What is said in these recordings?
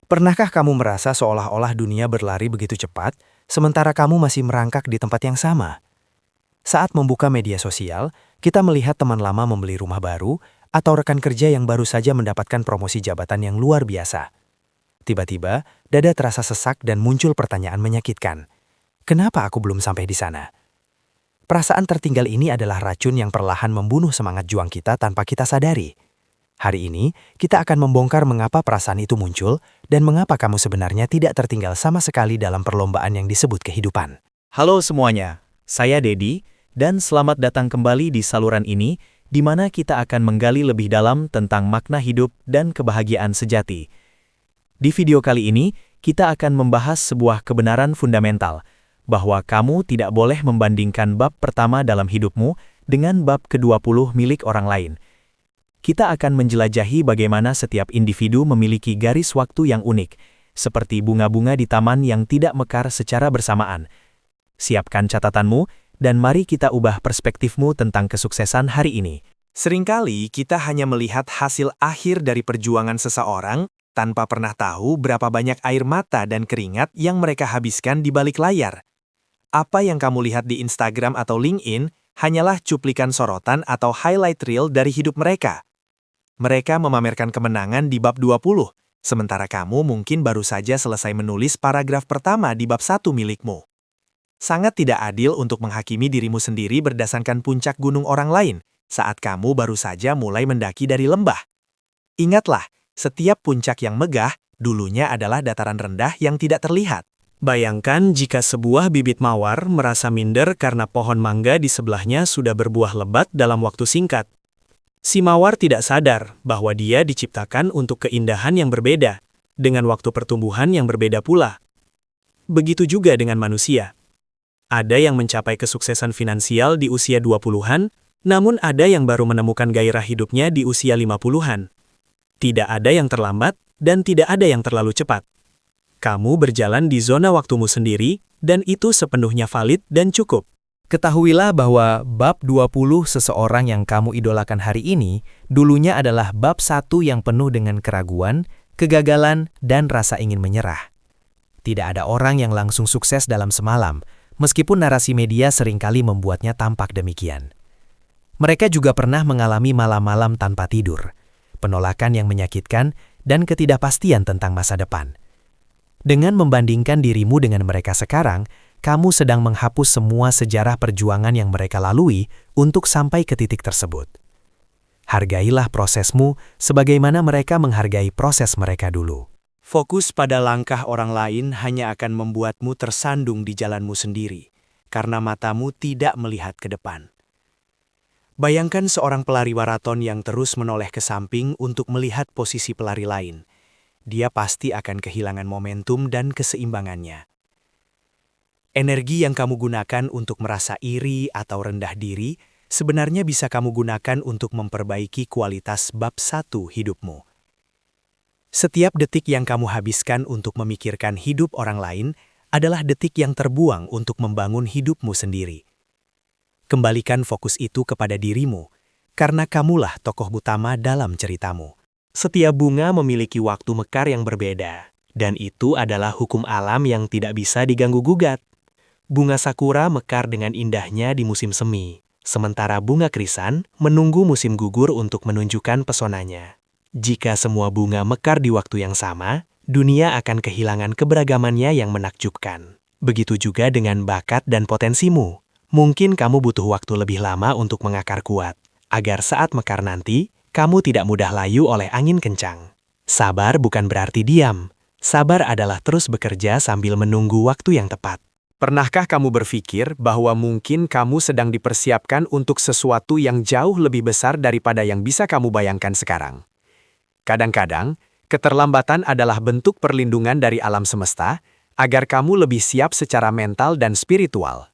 Pernahkah kamu merasa seolah-olah dunia berlari begitu cepat, sementara kamu masih merangkak di tempat yang sama? Saat membuka media sosial, kita melihat teman lama membeli rumah baru, atau rekan kerja yang baru saja mendapatkan promosi jabatan yang luar biasa. Tiba-tiba, dada terasa sesak dan muncul pertanyaan menyakitkan. Kenapa aku belum sampai di sana? Perasaan tertinggal ini adalah racun yang perlahan membunuh semangat juang kita tanpa kita sadari. Hari ini, kita akan membongkar mengapa perasaan itu muncul dan mengapa kamu sebenarnya tidak tertinggal sama sekali dalam perlombaan yang disebut kehidupan. Halo semuanya, saya Dedi, dan selamat datang kembali di saluran ini, di mana kita akan menggali lebih dalam tentang makna hidup dan kebahagiaan sejati. Di video kali ini, kita akan membahas sebuah kebenaran fundamental, bahwa kamu tidak boleh membandingkan bab pertama dalam hidupmu dengan bab ke-20 milik orang lain. Kita akan menjelajahi bagaimana setiap individu memiliki garis waktu yang unik, seperti bunga-bunga di taman yang tidak mekar secara bersamaan. Siapkan catatanmu, dan mari kita ubah perspektifmu tentang kesuksesan hari ini. Seringkali kita hanya melihat hasil akhir dari perjuangan seseorang tanpa pernah tahu berapa banyak air mata dan keringat yang mereka habiskan di balik layar. Apa yang kamu lihat di Instagram atau LinkedIn hanyalah cuplikan sorotan atau highlight reel dari hidup mereka. Mereka memamerkan kemenangan di bab 20, sementara kamu mungkin baru saja selesai menulis paragraf pertama di bab 1 milikmu. Sangat tidak adil untuk menghakimi dirimu sendiri berdasarkan puncak gunung orang lain saat kamu baru saja mulai mendaki dari lembah. Ingatlah, setiap puncak yang megah dulunya adalah dataran rendah yang tidak terlihat. Bayangkan jika sebuah bibit mawar merasa minder karena pohon mangga di sebelahnya sudah berbuah lebat dalam waktu singkat. Si mawar tidak sadar bahwa dia diciptakan untuk keindahan yang berbeda, dengan waktu pertumbuhan yang berbeda pula. Begitu juga dengan manusia. Ada yang mencapai kesuksesan finansial di usia 20-an, namun ada yang baru menemukan gairah hidupnya di usia 50-an. Tidak ada yang terlambat, dan tidak ada yang terlalu cepat. Kamu berjalan di zona waktumu sendiri, dan itu sepenuhnya valid dan cukup. Ketahuilah bahwa bab 20 seseorang yang kamu idolakan hari ini, dulunya adalah bab 1 yang penuh dengan keraguan, kegagalan, dan rasa ingin menyerah. Tidak ada orang yang langsung sukses dalam semalam, meskipun narasi media seringkali membuatnya tampak demikian. Mereka juga pernah mengalami malam-malam tanpa tidur, penolakan yang menyakitkan, dan ketidakpastian tentang masa depan. Dengan membandingkan dirimu dengan mereka sekarang, kamu sedang menghapus semua sejarah perjuangan yang mereka lalui untuk sampai ke titik tersebut. Hargailah prosesmu sebagaimana mereka menghargai proses mereka dulu. Fokus pada langkah orang lain hanya akan membuatmu tersandung di jalanmu sendiri, karena matamu tidak melihat ke depan. Bayangkan seorang pelari maraton yang terus menoleh ke samping untuk melihat posisi pelari lain. Dia pasti akan kehilangan momentum dan keseimbangannya. Energi yang kamu gunakan untuk merasa iri atau rendah diri, sebenarnya bisa kamu gunakan untuk memperbaiki kualitas bab 1 hidupmu. Setiap detik yang kamu habiskan untuk memikirkan hidup orang lain adalah detik yang terbuang untuk membangun hidupmu sendiri. Kembalikan fokus itu kepada dirimu, karena kamulah tokoh utama dalam ceritamu. Setiap bunga memiliki waktu mekar yang berbeda, dan itu adalah hukum alam yang tidak bisa diganggu-gugat. Bunga sakura mekar dengan indahnya di musim semi, sementara bunga krisan menunggu musim gugur untuk menunjukkan pesonanya. Jika semua bunga mekar di waktu yang sama, dunia akan kehilangan keberagamannya yang menakjubkan. Begitu juga dengan bakat dan potensimu. Mungkin kamu butuh waktu lebih lama untuk mengakar kuat, agar saat mekar nanti, kamu tidak mudah layu oleh angin kencang. Sabar bukan berarti diam. Sabar adalah terus bekerja sambil menunggu waktu yang tepat. Pernahkah kamu berpikir bahwa mungkin kamu sedang dipersiapkan untuk sesuatu yang jauh lebih besar daripada yang bisa kamu bayangkan sekarang? Kadang-kadang, keterlambatan adalah bentuk perlindungan dari alam semesta agar kamu lebih siap secara mental dan spiritual.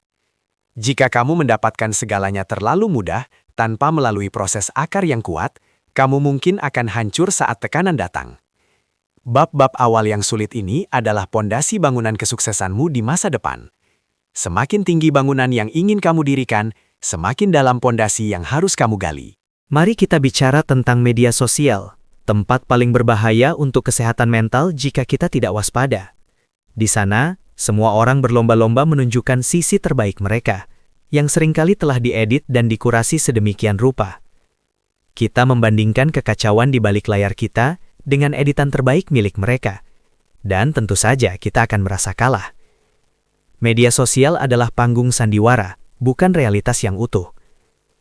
Jika kamu mendapatkan segalanya terlalu mudah tanpa melalui proses akar yang kuat, kamu mungkin akan hancur saat tekanan datang. Bab-bab awal yang sulit ini adalah pondasi bangunan kesuksesanmu di masa depan. Semakin tinggi bangunan yang ingin kamu dirikan, semakin dalam pondasi yang harus kamu gali. Mari kita bicara tentang media sosial. tempat paling berbahaya untuk kesehatan mental jika kita tidak waspada. Di sana, semua orang berlomba-lomba menunjukkan sisi terbaik mereka, yang seringkali telah diedit dan dikurasi sedemikian rupa. Kita membandingkan kekacauan di balik layar kita dengan editan terbaik milik mereka, dan tentu saja kita akan merasa kalah. Media sosial adalah panggung sandiwara, bukan realitas yang utuh.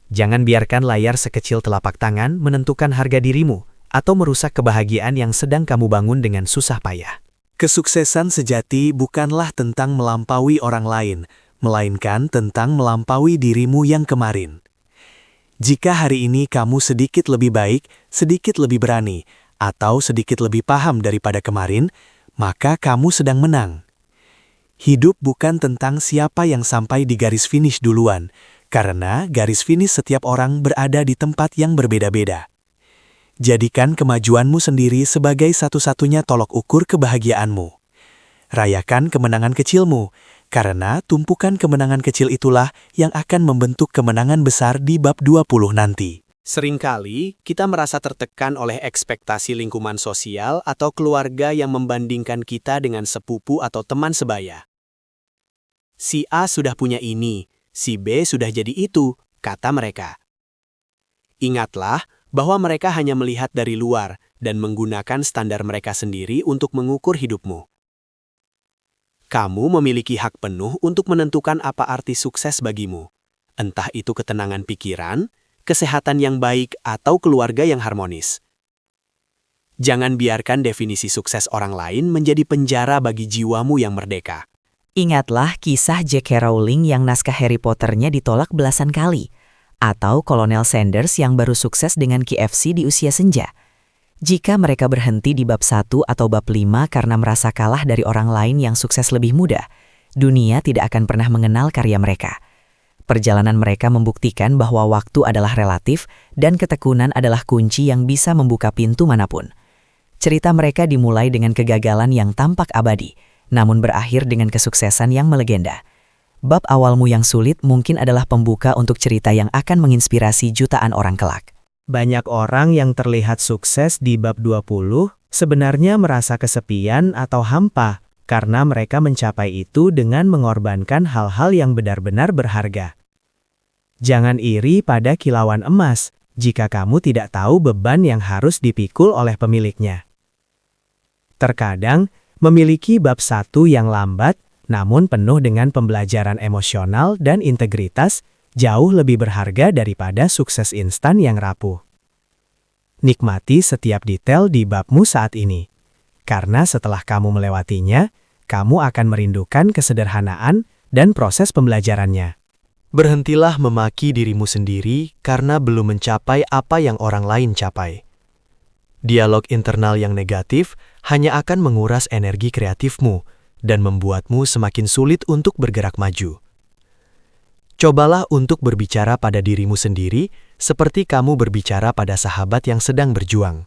Jangan biarkan layar sekecil telapak tangan menentukan harga dirimu atau merusak kebahagiaan yang sedang kamu bangun dengan susah payah. Kesuksesan sejati bukanlah tentang melampaui orang lain, melainkan tentang melampaui dirimu yang kemarin. Jika hari ini kamu sedikit lebih baik, sedikit lebih berani, atau sedikit lebih paham daripada kemarin, maka kamu sedang menang. Hidup bukan tentang siapa yang sampai di garis finish duluan, karena garis finish setiap orang berada di tempat yang berbeda-beda. Jadikan kemajuanmu sendiri sebagai satu-satunya tolok ukur kebahagiaanmu. Rayakan kemenangan kecilmu, karena tumpukan kemenangan kecil itulah yang akan membentuk kemenangan besar di bab 20 nanti. Seringkali kita merasa tertekan oleh ekspektasi lingkungan sosial atau keluarga yang membandingkan kita dengan sepupu atau teman sebaya. Si A sudah punya ini, si B sudah jadi itu, kata mereka. Ingatlah bahwa mereka hanya melihat dari luar dan menggunakan standar mereka sendiri untuk mengukur hidupmu. Kamu memiliki hak penuh untuk menentukan apa arti sukses bagimu, entah itu ketenangan pikiran, kesehatan yang baik, atau keluarga yang harmonis. Jangan biarkan definisi sukses orang lain menjadi penjara bagi jiwamu yang merdeka. Ingatlah kisah J.K. Rowling yang naskah Harry Potter-nya ditolak belasan kali, atau Kolonel Sanders yang baru sukses dengan KFC di usia senja. Jika mereka berhenti di bab 1 atau bab 5 karena merasa kalah dari orang lain yang sukses lebih muda, dunia tidak akan pernah mengenal karya mereka. Perjalanan mereka membuktikan bahwa waktu adalah relatif dan ketekunan adalah kunci yang bisa membuka pintu manapun. Cerita mereka dimulai dengan kegagalan yang tampak abadi, namun berakhir dengan kesuksesan yang melegenda. Bab awalmu yang sulit mungkin adalah pembuka untuk cerita yang akan menginspirasi jutaan orang kelak. Banyak orang yang terlihat sukses di bab 20 sebenarnya merasa kesepian atau hampa karena mereka mencapai itu dengan mengorbankan hal-hal yang benar-benar berharga. Jangan iri pada kilauan emas jika kamu tidak tahu beban yang harus dipikul oleh pemiliknya. Terkadang, memiliki bab 1 yang lambat namun penuh dengan pembelajaran emosional dan integritas, jauh lebih berharga daripada sukses instan yang rapuh. Nikmati setiap detail di babmu saat ini, karena setelah kamu melewatinya, kamu akan merindukan kesederhanaan dan proses pembelajarannya. Berhentilah memaki dirimu sendiri karena belum mencapai apa yang orang lain capai. Dialog internal yang negatif hanya akan menguras energi kreatifmu, dan membuatmu semakin sulit untuk bergerak maju. Cobalah untuk berbicara pada dirimu sendiri seperti kamu berbicara pada sahabat yang sedang berjuang.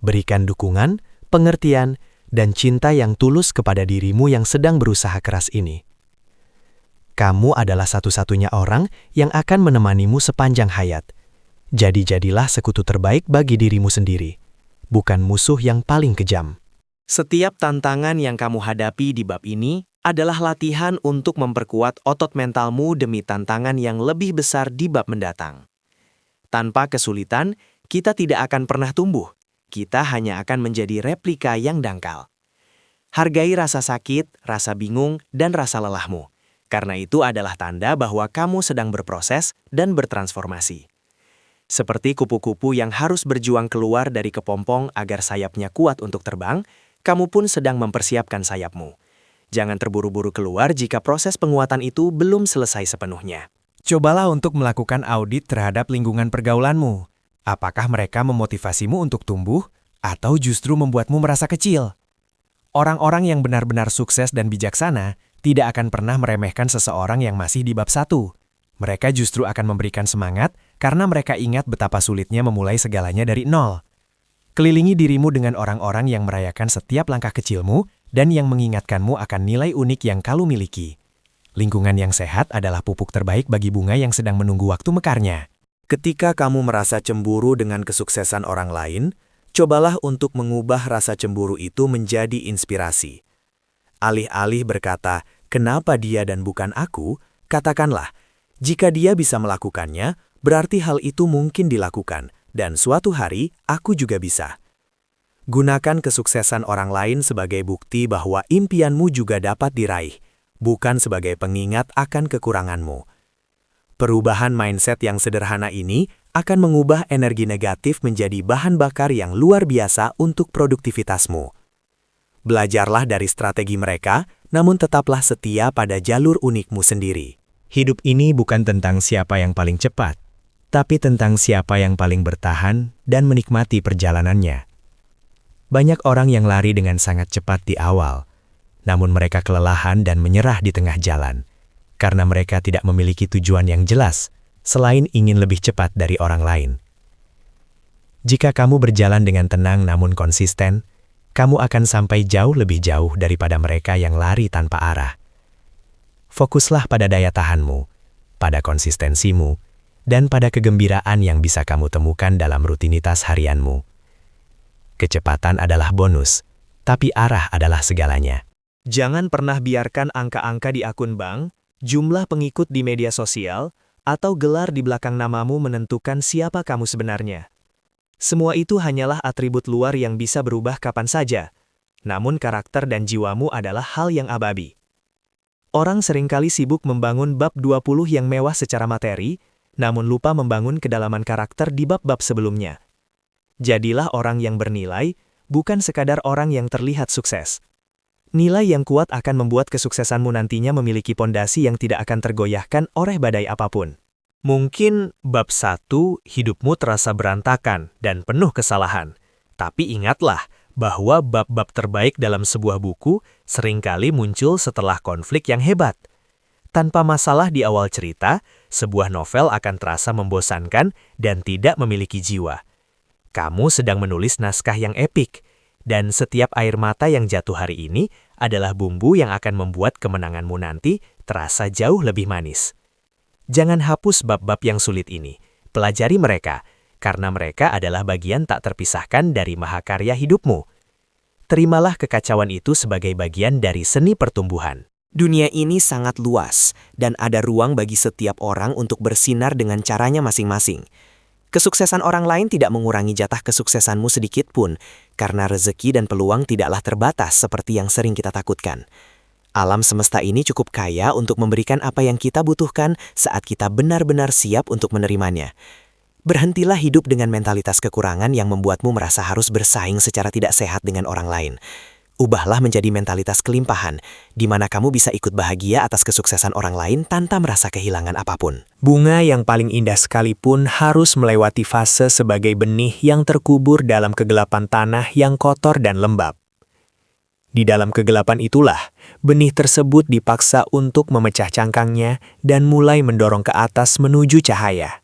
Berikan dukungan, pengertian, dan cinta yang tulus kepada dirimu yang sedang berusaha keras ini. Kamu adalah satu-satunya orang yang akan menemanimu sepanjang hayat. Jadi jadilah sekutu terbaik bagi dirimu sendiri, bukan musuh yang paling kejam. Setiap tantangan yang kamu hadapi di bab ini adalah latihan untuk memperkuat otot mentalmu demi tantangan yang lebih besar di bab mendatang. Tanpa kesulitan, kita tidak akan pernah tumbuh. Kita hanya akan menjadi replika yang dangkal. Hargai rasa sakit, rasa bingung, dan rasa lelahmu. Karena itu adalah tanda bahwa kamu sedang berproses dan bertransformasi. Seperti kupu-kupu yang harus berjuang keluar dari kepompong agar sayapnya kuat untuk terbang, kamu pun sedang mempersiapkan sayapmu. Jangan terburu-buru keluar jika proses penguatan itu belum selesai sepenuhnya. Cobalah untuk melakukan audit terhadap lingkungan pergaulanmu. Apakah mereka memotivasimu untuk tumbuh, atau justru membuatmu merasa kecil? Orang-orang yang benar-benar sukses dan bijaksana tidak akan pernah meremehkan seseorang yang masih di bab 1. Mereka justru akan memberikan semangat karena mereka ingat betapa sulitnya memulai segalanya dari nol. Kelilingi dirimu dengan orang-orang yang merayakan setiap langkah kecilmu dan yang mengingatkanmu akan nilai unik yang kamu miliki. Lingkungan yang sehat adalah pupuk terbaik bagi bunga yang sedang menunggu waktu mekarnya. Ketika kamu merasa cemburu dengan kesuksesan orang lain, Cobalah untuk mengubah rasa cemburu itu menjadi inspirasi. Alih-alih berkata, "Kenapa dia dan bukan aku?" katakanlah, "Jika dia bisa melakukannya, berarti hal itu mungkin dilakukan, dan suatu hari aku juga bisa." Gunakan kesuksesan orang lain sebagai bukti bahwa impianmu juga dapat diraih, bukan sebagai pengingat akan kekuranganmu. Perubahan mindset yang sederhana ini akan mengubah energi negatif menjadi bahan bakar yang luar biasa untuk produktivitasmu. Belajarlah dari strategi mereka, namun tetaplah setia pada jalur unikmu sendiri. Hidup ini bukan tentang siapa yang paling cepat, tapi tentang siapa yang paling bertahan dan menikmati perjalanannya. Banyak orang yang lari dengan sangat cepat di awal, namun mereka kelelahan dan menyerah di tengah jalan, karena mereka tidak memiliki tujuan yang jelas, selain ingin lebih cepat dari orang lain. Jika kamu berjalan dengan tenang namun konsisten, kamu akan sampai jauh lebih jauh daripada mereka yang lari tanpa arah. Fokuslah pada daya tahanmu, pada konsistensimu, dan pada kegembiraan yang bisa kamu temukan dalam rutinitas harianmu. Kecepatan adalah bonus, tapi arah adalah segalanya. Jangan pernah biarkan angka-angka di akun bank, jumlah pengikut di media sosial, atau gelar di belakang namamu menentukan siapa kamu sebenarnya. Semua itu hanyalah atribut luar yang bisa berubah kapan saja, namun karakter dan jiwamu adalah hal yang abadi. Orang seringkali sibuk membangun bab 20 yang mewah secara materi, namun lupa membangun kedalaman karakter di bab-bab sebelumnya. Jadilah orang yang bernilai, bukan sekadar orang yang terlihat sukses. Nilai yang kuat akan membuat kesuksesanmu nantinya memiliki pondasi yang tidak akan tergoyahkan oleh badai apapun. Mungkin bab 1 hidupmu terasa berantakan dan penuh kesalahan. Tapi ingatlah bahwa bab-bab terbaik dalam sebuah buku seringkali muncul setelah konflik yang hebat. Tanpa masalah di awal cerita, sebuah novel akan terasa membosankan dan tidak memiliki jiwa. Kamu sedang menulis naskah yang epik, dan setiap air mata yang jatuh hari ini adalah bumbu yang akan membuat kemenanganmu nanti terasa jauh lebih manis. Jangan hapus bab-bab yang sulit ini. Pelajari mereka, karena mereka adalah bagian tak terpisahkan dari mahakarya hidupmu. Terimalah kekacauan itu sebagai bagian dari seni pertumbuhan. Dunia ini sangat luas, dan ada ruang bagi setiap orang untuk bersinar dengan caranya masing-masing. Kesuksesan orang lain tidak mengurangi jatah kesuksesanmu sedikit pun, karena rezeki dan peluang tidaklah terbatas seperti yang sering kita takutkan. Alam semesta ini cukup kaya untuk memberikan apa yang kita butuhkan saat kita benar-benar siap untuk menerimanya. Berhentilah hidup dengan mentalitas kekurangan yang membuatmu merasa harus bersaing secara tidak sehat dengan orang lain. Ubahlah menjadi mentalitas kelimpahan, di mana kamu bisa ikut bahagia atas kesuksesan orang lain tanpa merasa kehilangan apapun. Bunga yang paling indah sekalipun harus melewati fase sebagai benih yang terkubur dalam kegelapan tanah yang kotor dan lembab. Di dalam kegelapan itulah, benih tersebut dipaksa untuk memecah cangkangnya dan mulai mendorong ke atas menuju cahaya.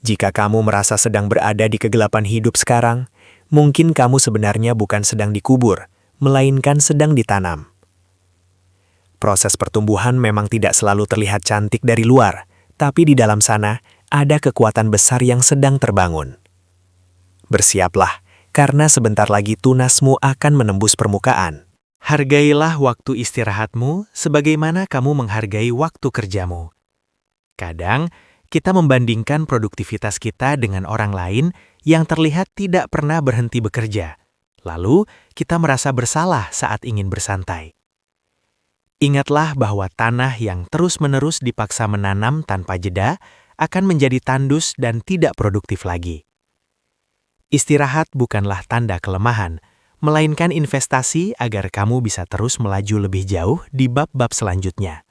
Jika kamu merasa sedang berada di kegelapan hidup sekarang, mungkin kamu sebenarnya bukan sedang dikubur, melainkan sedang ditanam. Proses pertumbuhan memang tidak selalu terlihat cantik dari luar, tapi di dalam sana ada kekuatan besar yang sedang terbangun. Bersiaplah, karena sebentar lagi tunasmu akan menembus permukaan. Hargailah waktu istirahatmu sebagaimana kamu menghargai waktu kerjamu. Kadang, kita membandingkan produktivitas kita dengan orang lain yang terlihat tidak pernah berhenti bekerja. Lalu, kita merasa bersalah saat ingin bersantai. Ingatlah bahwa tanah yang terus-menerus dipaksa menanam tanpa jeda akan menjadi tandus dan tidak produktif lagi. Istirahat bukanlah tanda kelemahan, melainkan investasi agar kamu bisa terus melaju lebih jauh di bab-bab selanjutnya.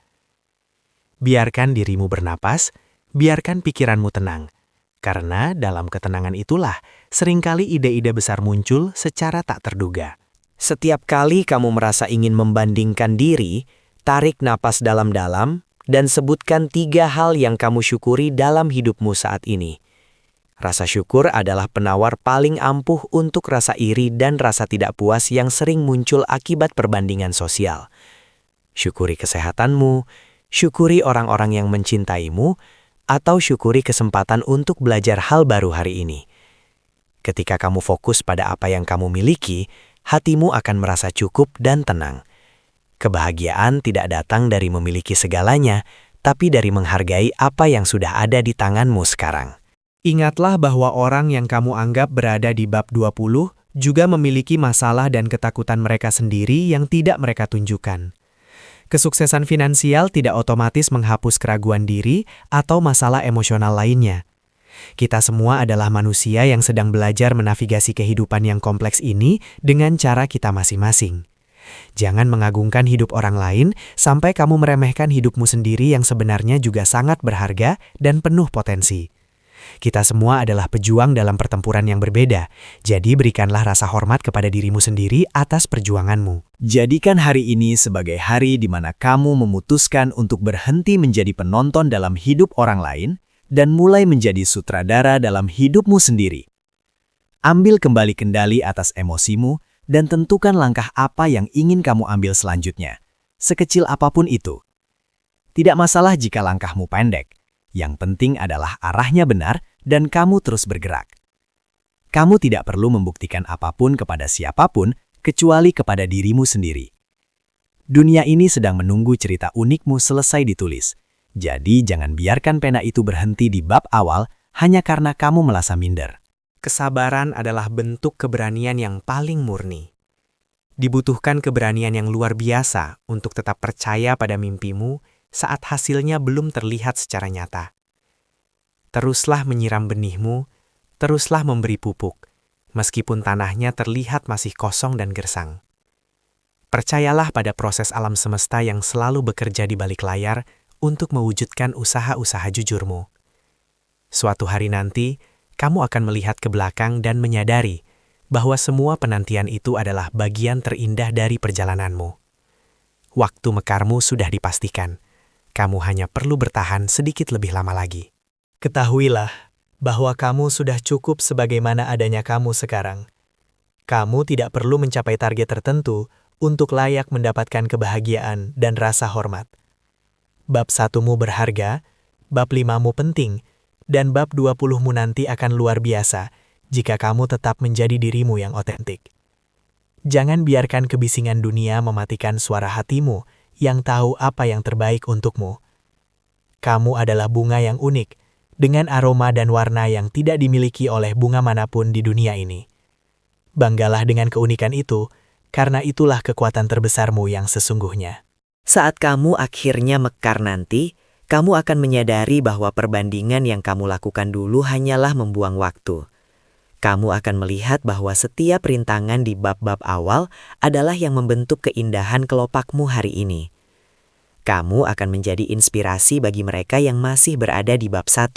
Biarkan dirimu bernapas, biarkan pikiranmu tenang, karena dalam ketenangan itulah seringkali ide-ide besar muncul secara tak terduga. Setiap kali kamu merasa ingin membandingkan diri, tarik napas dalam-dalam dan sebutkan 3 hal yang kamu syukuri dalam hidupmu saat ini. Rasa syukur adalah penawar paling ampuh untuk rasa iri dan rasa tidak puas yang sering muncul akibat perbandingan sosial. Syukuri kesehatanmu, syukuri orang-orang yang mencintaimu, atau syukuri kesempatan untuk belajar hal baru hari ini. Ketika kamu fokus pada apa yang kamu miliki, hatimu akan merasa cukup dan tenang. Kebahagiaan tidak datang dari memiliki segalanya, tapi dari menghargai apa yang sudah ada di tanganmu sekarang. Ingatlah bahwa orang yang kamu anggap berada di bab 20 juga memiliki masalah dan ketakutan mereka sendiri yang tidak mereka tunjukkan. Kesuksesan finansial tidak otomatis menghapus keraguan diri atau masalah emosional lainnya. Kita semua adalah manusia yang sedang belajar menavigasi kehidupan yang kompleks ini dengan cara kita masing-masing. Jangan mengagungkan hidup orang lain sampai kamu meremehkan hidupmu sendiri yang sebenarnya juga sangat berharga dan penuh potensi. Kita semua adalah pejuang dalam pertempuran yang berbeda, jadi berikanlah rasa hormat kepada dirimu sendiri atas perjuanganmu. Jadikan hari ini sebagai hari di mana kamu memutuskan untuk berhenti menjadi penonton dalam hidup orang lain dan mulai menjadi sutradara dalam hidupmu sendiri. Ambil kembali kendali atas emosimu dan tentukan langkah apa yang ingin kamu ambil selanjutnya, sekecil apapun itu. Tidak masalah jika langkahmu pendek, yang penting adalah arahnya benar dan kamu terus bergerak. Kamu tidak perlu membuktikan apapun kepada siapapun kecuali kepada dirimu sendiri. Dunia ini sedang menunggu cerita unikmu selesai ditulis, jadi jangan biarkan pena itu berhenti di bab awal hanya karena kamu merasa minder. Kesabaran adalah bentuk keberanian yang paling murni. Dibutuhkan keberanian yang luar biasa untuk tetap percaya pada mimpimu saat hasilnya belum terlihat secara nyata. Teruslah menyiram benihmu, teruslah memberi pupuk, meskipun tanahnya terlihat masih kosong dan gersang. Percayalah pada proses alam semesta yang selalu bekerja di balik layar untuk mewujudkan usaha-usaha jujurmu. Suatu hari nanti, kamu akan melihat ke belakang dan menyadari bahwa semua penantian itu adalah bagian terindah dari perjalananmu. Waktu mekarmu sudah dipastikan. Kamu hanya perlu bertahan sedikit lebih lama lagi. Ketahuilah bahwa kamu sudah cukup sebagaimana adanya kamu sekarang. Kamu tidak perlu mencapai target tertentu untuk layak mendapatkan kebahagiaan dan rasa hormat. Bab 1-mu berharga, bab 5-mu penting, dan bab 20-mu nanti akan luar biasa jika kamu tetap menjadi dirimu yang otentik. Jangan biarkan kebisingan dunia mematikan suara hatimu yang tahu apa yang terbaik untukmu. Kamu adalah bunga yang unik, dengan aroma dan warna yang tidak dimiliki oleh bunga manapun di dunia ini. Banggalah dengan keunikan itu, karena itulah kekuatan terbesarmu yang sesungguhnya. Saat kamu akhirnya mekar nanti, kamu akan menyadari bahwa perbandingan yang kamu lakukan dulu hanyalah membuang waktu. Kamu akan melihat bahwa setiap rintangan di bab-bab awal adalah yang membentuk keindahan kelopakmu hari ini. Kamu akan menjadi inspirasi bagi mereka yang masih berada di bab 1.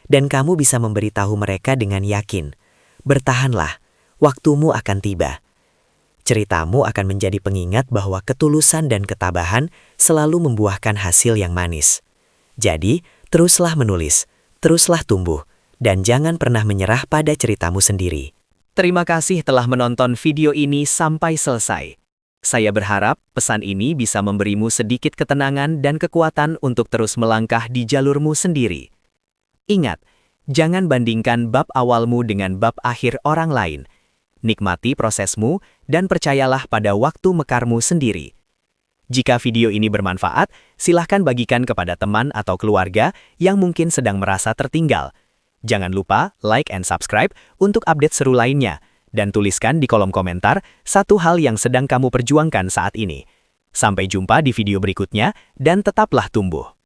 Dan kamu bisa memberitahu mereka dengan yakin, bertahanlah, waktumu akan tiba. Ceritamu akan menjadi pengingat bahwa ketulusan dan ketabahan selalu membuahkan hasil yang manis. Jadi, teruslah menulis, teruslah tumbuh, dan jangan pernah menyerah pada ceritamu sendiri. Terima kasih telah menonton video ini sampai selesai. Saya berharap pesan ini bisa memberimu sedikit ketenangan dan kekuatan untuk terus melangkah di jalurmu sendiri. Ingat, jangan bandingkan bab awalmu dengan bab akhir orang lain. Nikmati prosesmu dan percayalah pada waktu mekarmu sendiri. Jika video ini bermanfaat, silahkan bagikan kepada teman atau keluarga yang mungkin sedang merasa tertinggal. Jangan lupa like and subscribe untuk update seru lainnya, dan tuliskan di kolom komentar satu hal yang sedang kamu perjuangkan saat ini. Sampai jumpa di video berikutnya, dan tetaplah tumbuh.